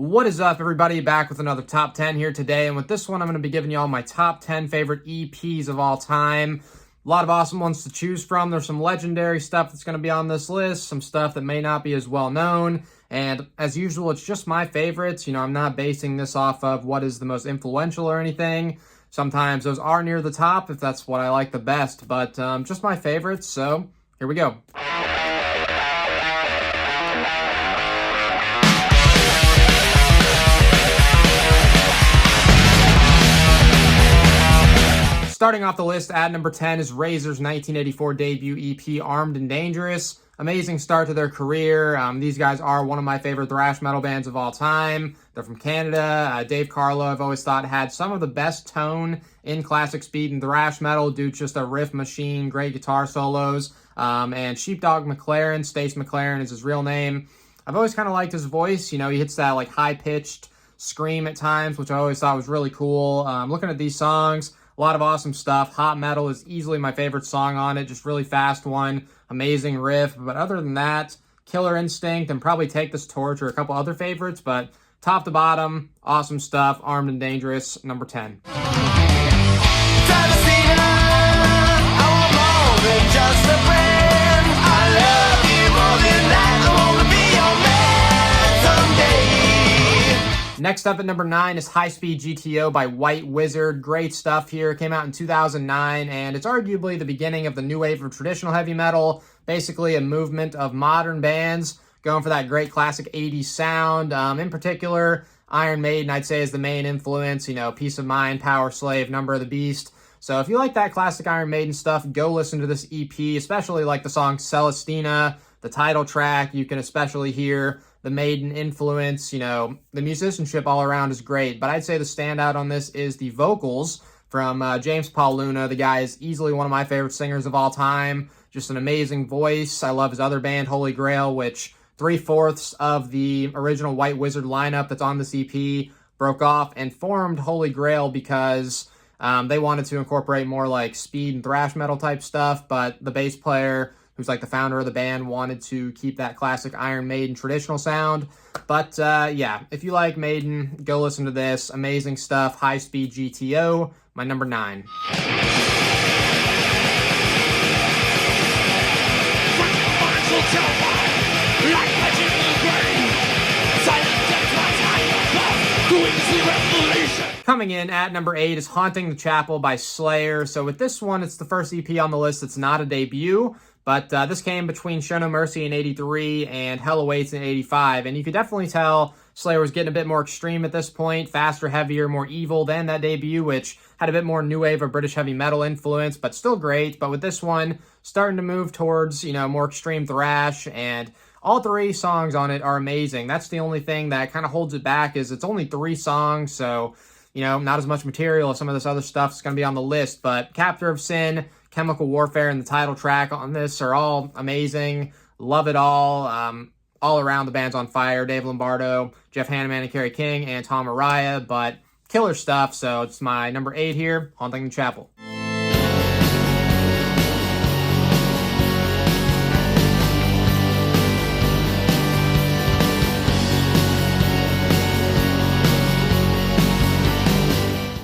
What is up, everybody? Back with another top 10 here today, and with this one I'm going to be giving you all my top 10 favorite EPs of all time. A lot of awesome ones to choose from. There's some legendary stuff that's going to be on this list, some stuff that may not be as well known, and as usual, it's just my favorites. I'm not basing this off of what is the most influential or anything. Sometimes those are near the top if that's what I like the best, but just my favorites, so here we go. Starting off the list at number 10 is Razer's 1984 debut EP, Armed and Dangerous. Amazing start to their career. These guys are one of my favorite thrash metal bands of all time. They're from Canada. Dave Carlo, I've always thought, had some of the best tone in classic speed and thrash metal. Dude's just a riff machine, great guitar solos. And Sheepdog McLaren, Stace McLaren is his real name. I've always kind of liked his voice. He hits that like high-pitched scream at times, which I always thought was really cool. Looking at these songs, a lot of awesome stuff. Hot Metal is easily my favorite song on it. Just really fast one. Amazing riff. But other than that, Killer Instinct and probably Take This Torch are a couple other favorites. But top to bottom, awesome stuff. Armed and Dangerous, number 10. Next up at number 9 is High Speed GTO by White Wizard. Great stuff here. Came out in 2009, and it's arguably the beginning of the new wave of traditional heavy metal. Basically a movement of modern bands going for that great classic 80s sound. In particular, Iron Maiden, I'd say, is the main influence. Peace of Mind, Power Slave, Number of the Beast. So if you like that classic Iron Maiden stuff, go listen to this EP, especially like the song Celestina, the title track. You can especially hear the Maiden influence. The musicianship all around is great, but I'd say the standout on this is the vocals from James Paul Luna. The guy is easily one of my favorite singers of all time. Just an amazing voice. I love his other band, Holy Grail, which 3/4 of the original White Wizard lineup that's on this EP broke off and formed Holy Grail because they wanted to incorporate more like speed and thrash metal type stuff, but the bass player, who's like the founder of the band, wanted to keep that classic Iron Maiden traditional sound. But yeah, if you like Maiden, go listen to this. Amazing stuff. High Speed GTO, my number 9. Coming in at number 8 is Haunting the Chapel by Slayer. So with this one, it's the first EP on the list that's not a debut. But this came between Show No Mercy in 83 and Hell Awaits in 85. And you could definitely tell Slayer was getting a bit more extreme at this point. Faster, heavier, more evil than that debut, which had a bit more new wave of British heavy metal influence, but still great. But with this one, starting to move towards, more extreme thrash, and all 3 songs on it are amazing. That's the only thing that kind of holds it back, is it's only 3 songs, so, not as much material as some of this other stuff is going to be on the list. But Captor of Sin, Chemical Warfare, and the title track on this are all amazing. Love it all. All around, the band's on fire. Dave Lombardo, Jeff Hanneman and Kerry King, and Tom Araya, but killer stuff. So it's my number 8 here, Haunting the Chapel.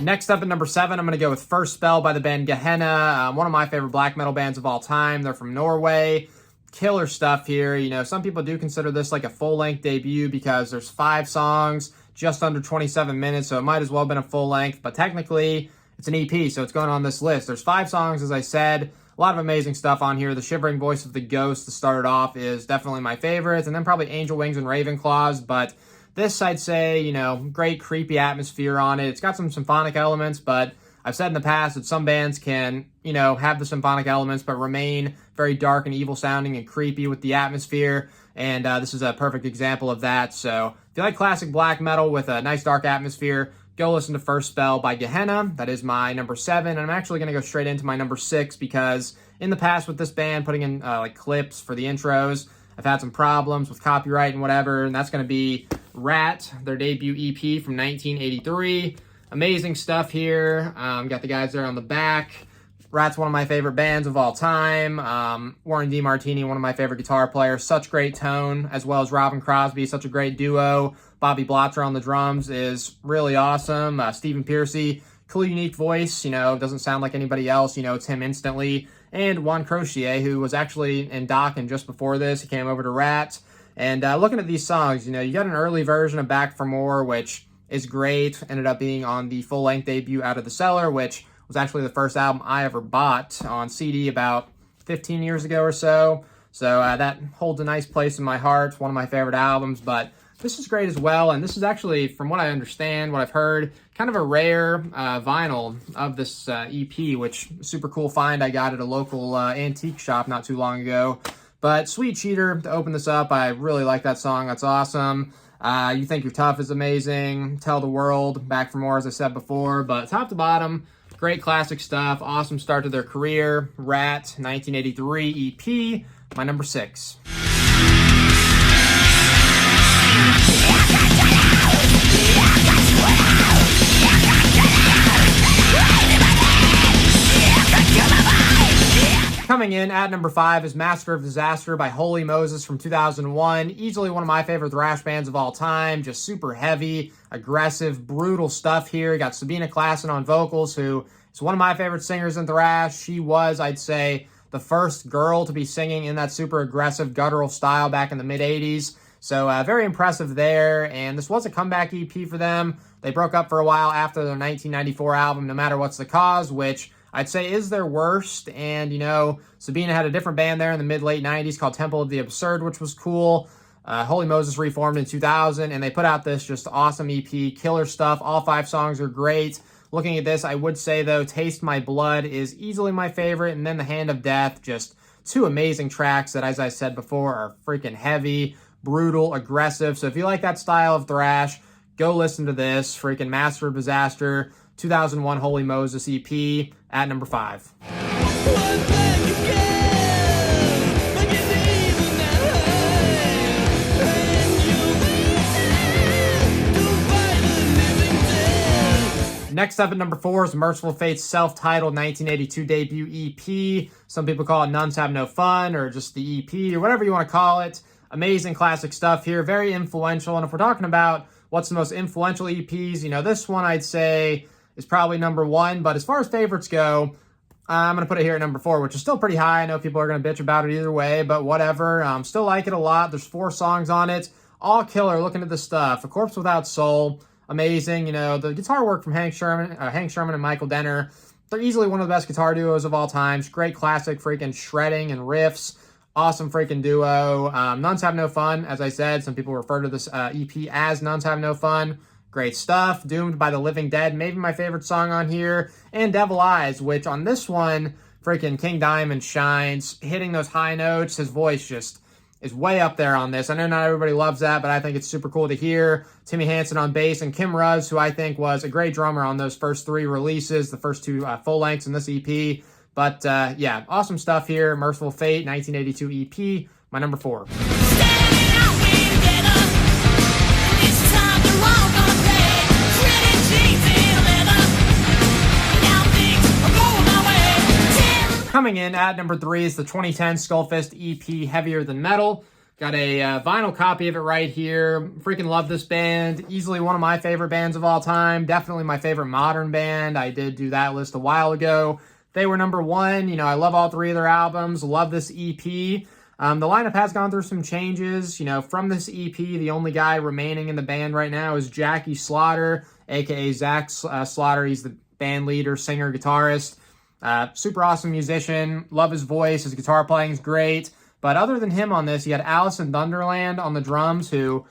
Next up at number 7, I'm going to go with First Spell by the band Gehenna, one of my favorite black metal bands of all time. They're from Norway. Killer stuff here. Some people do consider this like a full-length debut because there's 5 songs, just under 27 minutes, so it might as well have been a full-length, but technically it's an EP, so it's going on this list. There's 5 songs, as I said. A lot of amazing stuff on here. The Shivering Voice of the Ghost to start it off is definitely my favorite, and then probably Angel Wings and Ravenclaws, but this, I'd say, great creepy atmosphere on it. It's got some symphonic elements, but I've said in the past that some bands can, have the symphonic elements, but remain very dark and evil sounding and creepy with the atmosphere. And this is a perfect example of that. So if you like classic black metal with a nice dark atmosphere, go listen to First Spell by Gehenna. That is my number 7. And I'm actually going to go straight into my number 6 because in the past with this band, putting in like clips for the intros, I've had some problems with copyright and whatever, and that's going to be Rat, their debut EP from 1983. Amazing stuff here. Got the guys there on the back. Rat's one of my favorite bands of all time. Warren DeMartini, one of my favorite guitar players. Such great tone, as well as Robin Crosby, such a great duo. Bobby Blotzer on the drums is really awesome. Stephen Pearcy, cool, unique voice. Doesn't sound like anybody else. It's him instantly. And Juan Crocier, who was actually in Dokken just before this. He came over to Rat. And looking at these songs, you got an early version of Back for More, which is great. Ended up being on the full-length debut Out of the Cellar, which was actually the first album I ever bought on CD about 15 years ago or so. So that holds a nice place in my heart. It's one of my favorite albums, but this is great as well. And this is actually, from what I understand, what I've heard, kind of a rare vinyl of this EP, which super cool find. I got at a local antique shop not too long ago. But Sweet Cheater, to open this up, I really like that song. That's awesome. You Think You're Tough is amazing. Tell the World, Back for More, as I said before. But top to bottom, great classic stuff. Awesome start to their career. Rat, 1983 EP, my number 6. Coming in at number 5 is Master of Disaster by Holy Moses from 2001. Easily one of my favorite thrash bands of all time. Just super heavy, aggressive, brutal stuff here. You got Sabina Klassen on vocals, who is one of my favorite singers in thrash. She was, I'd say, the first girl to be singing in that super aggressive, guttural style back in the mid-'80s. So very impressive there. And this was a comeback EP for them. They broke up for a while after their 1994 album, No Matter What's the Cause, which I'd say is their worst. And, Sabina had a different band there in the mid-late 90s called Temple of the Absurd, which was cool. Holy Moses reformed in 2000, and they put out this just awesome EP, killer stuff. All 5 songs are great. Looking at this, I would say, though, Taste My Blood is easily my favorite, and then The Hand of Death, just 2 amazing tracks that, as I said before, are freaking heavy, brutal, aggressive. So if you like that style of thrash, go listen to this. Freaking Master of Disaster, 2001 Holy Moses EP at number 5. Next up at number 4 is Mercyful Fate's self-titled 1982 debut EP. Some people call it Nuns Have No Fun, or just the EP, or whatever you want to call it. Amazing classic stuff here, very influential. And if we're talking about what's the most influential EPs, this one I'd say is probably number 1. But as far as favorites go, I'm going to put it here at number 4, which is still pretty high. I know people are going to bitch about it either way, but whatever. Still like it a lot. There's 4 songs on it. All killer. Looking at the stuff. A Corpse Without Soul, amazing. The guitar work from Hank Sherman and Michael Denner. They're easily one of the best guitar duos of all time. Great classic freaking shredding and riffs. Awesome freaking duo. Nuns Have No Fun, as I said. Some people refer to this EP as Nuns Have No Fun. Great stuff. Doomed by the Living Dead, maybe my favorite song on here. And Devil Eyes, which on this one, freaking King Diamond shines, hitting those high notes. His voice just is way up there on this. I know not everybody loves that, but I think it's super cool to hear. Timmy Hansen on bass, and Kim Ruz, who I think was a great drummer on those first 3 releases, the first 2 full lengths in this EP. But yeah, awesome stuff here. Mercyful Fate, 1982 EP, my number 4. Coming in at number 3 is the 2010 Skullfest EP, Heavier Than Metal. Got a vinyl copy of it right here. Freaking love this band. Easily one of my favorite bands of all time. Definitely my favorite modern band. I did do that list a while ago. They were number 1. I love all 3 of their albums. Love this EP. The lineup has gone through some changes. From this EP, the only guy remaining in the band right now is Jackie Slaughter, a.k.a. Zach Slaughter. He's the band leader, singer, guitarist. Super awesome musician. Love his voice. His guitar playing is great. But other than him on this, you had Allison Thunderland on the drums, who,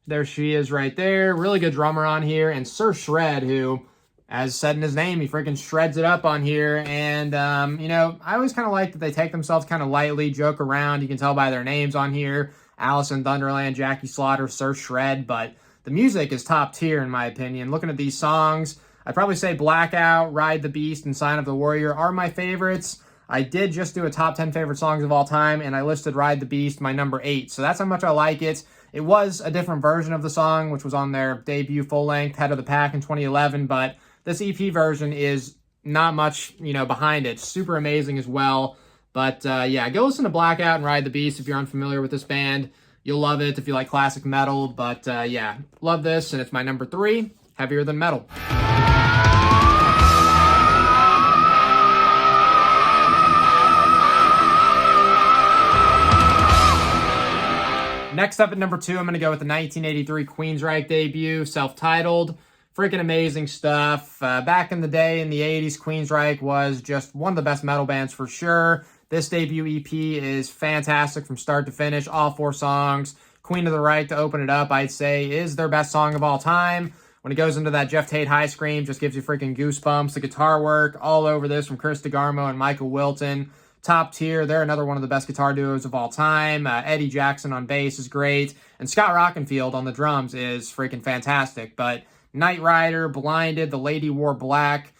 there she is right there. Really good drummer on here. And Sir Shred, who, as said in his name, he freaking shreds it up on here. And, I always kind of like that they take themselves kind of lightly, joke around. You can tell by their names on here. Allison Thunderland, Jackie Slaughter, Sir Shred. But the music is top tier, in my opinion. Looking at these songs, I'd probably say Blackout, Ride the Beast, and Sign of the Warrior are my favorites. I did just do a top 10 favorite songs of all time, and I listed Ride the Beast my number 8. So that's how much I like it. It was a different version of the song, which was on their debut full-length Head of the Pack in 2011, but this EP version is not much, behind it. Super amazing as well. But yeah, go listen to Blackout and Ride the Beast if you're unfamiliar with this band. You'll love it if you like classic metal. But yeah, love this, and it's my number 3, Heavier Than Metal. Next up at number 2, I'm going to go with the 1983 Queensryche debut, self-titled. Freaking amazing stuff. Back in the day, in the 80s, Queensryche was just one of the best metal bands for sure. This debut EP is fantastic from start to finish. All 4 songs. Queen of the Reich to open it up, I'd say, is their best song of all time. When it goes into that Jeff Tate high scream, just gives you freaking goosebumps. The guitar work all over this from Chris DeGarmo and Michael Wilton. Top tier. They're another one of the best guitar duos of all time. Eddie Jackson on bass is great. And Scott Rockenfield on the drums is freaking fantastic. But Knight Rider, Blinded, The Lady Wore Black,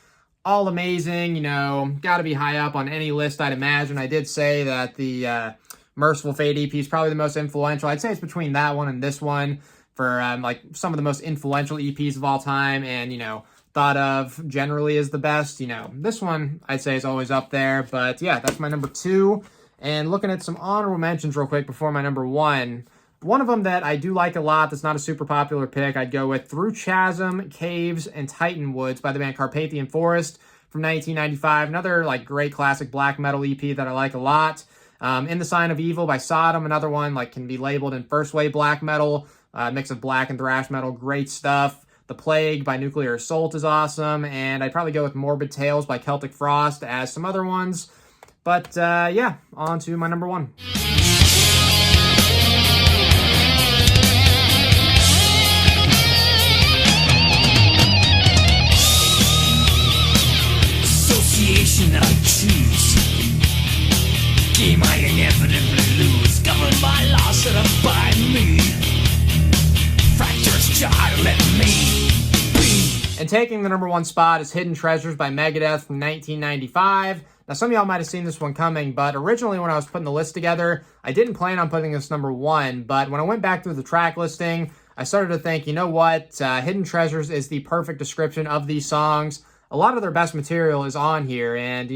all amazing. Got to be high up on any list, I'd imagine. I did say that the Mercyful Fate EP is probably the most influential. I'd say it's between that one and this one for like some of the most influential EPs of all time, and thought of generally as the best. This one I'd say is always up there. But yeah, that's my number 2. And looking at some honorable mentions real quick before my number 1. One of them that I do like a lot that's not a super popular pick, I'd go with Through Chasm, Caves, and Titan Woods by the band Carpathian Forest from 1995. Another like great classic black metal EP that I like a lot. In the Sign of Evil by Sodom, another one like can be labeled in first wave black metal, mix of black and thrash metal, great stuff. The Plague by Nuclear Assault is awesome, and I'd probably go with Morbid Tales by Celtic Frost as some other ones. But yeah, on to my number 1. Association I choose, game I inevitably lose, governed by laws set up by me. Fractures try to let me be. And taking the number 1 spot is Hidden Treasures by Megadeth from 1995. Now, some of y'all might have seen this one coming, but originally when I was putting the list together, I didn't plan on putting this number 1, but when I went back through the track listing, I started to think, you know what, Hidden Treasures is the perfect description of these songs. A lot of their best material is on here, and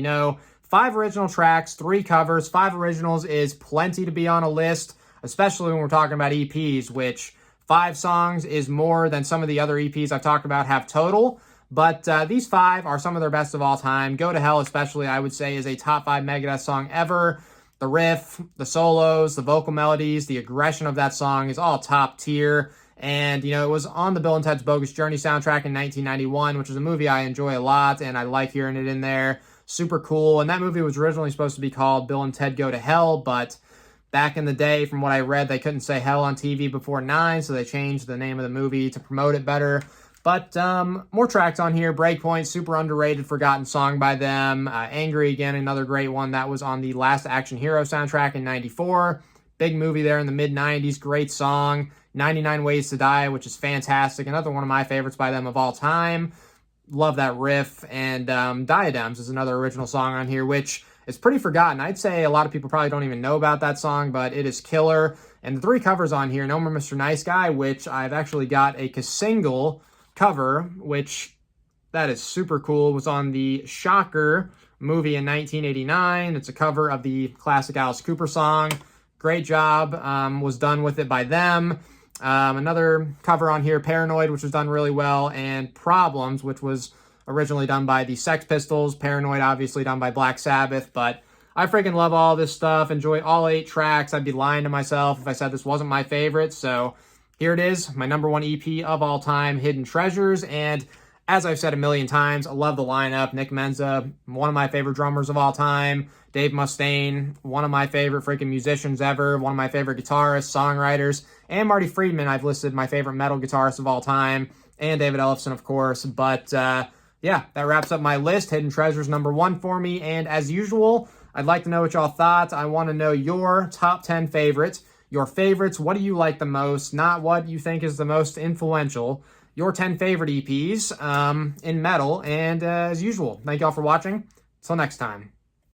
5 original tracks, 3 covers, 5 originals is plenty to be on a list, especially when we're talking about EPs, which 5 songs is more than some of the other EPs I've talked about have total. But these 5 are some of their best of all time. Go to Hell especially, I would say, is a top 5 Megadeth song ever. The riff, the solos, the vocal melodies, the aggression of that song is all top tier. And, it was on the Bill and Ted's Bogus Journey soundtrack in 1991, which is a movie I enjoy a lot, and I like hearing it in there. Super cool. And that movie was originally supposed to be called Bill and Ted Go to Hell, but back in the day, from what I read, they couldn't say hell on TV before 9, so they changed the name of the movie to promote it better. But more tracks on here. Breakpoint, super underrated, forgotten song by them. Angry Again, another great one. That was on the Last Action Hero soundtrack in 94. Big movie there in the mid-90s. Great song. 99 Ways to Die, which is fantastic. Another one of my favorites by them of all time. Love that riff. And Diadems is another original song on here, which is pretty forgotten. I'd say a lot of people probably don't even know about that song, but it is killer. And the 3 covers on here, No More Mr. Nice Guy, which I've actually got a single cover, which that is super cool. It was on the Shocker movie in 1989. It's a cover of the classic Alice Cooper song. Great job was done with it by them. Another cover on here, Paranoid, which was done really well, and Problems, which was originally done by the Sex Pistols. Paranoid, obviously, done by Black Sabbath, but I freaking love all this stuff. Enjoy all 8 tracks. I'd be lying to myself if I said this wasn't my favorite, so here it is, my number 1 EP of all time, Hidden Treasures. And as I've said a million times, I love the lineup. Nick Menza, one of my favorite drummers of all time. Dave Mustaine, one of my favorite freaking musicians ever. One of my favorite guitarists, songwriters. And Marty Friedman, I've listed my favorite metal guitarist of all time. And David Ellefson, of course. But yeah, that wraps up my list. Hidden Treasures number 1 for me. And as usual, I'd like to know what y'all thought. I want to know your top 10 favorites. Your favorites, what do you like the most? Not what you think is the most influential. Your 10 favorite EPs in metal. And as usual, thank y'all for watching. Until next time.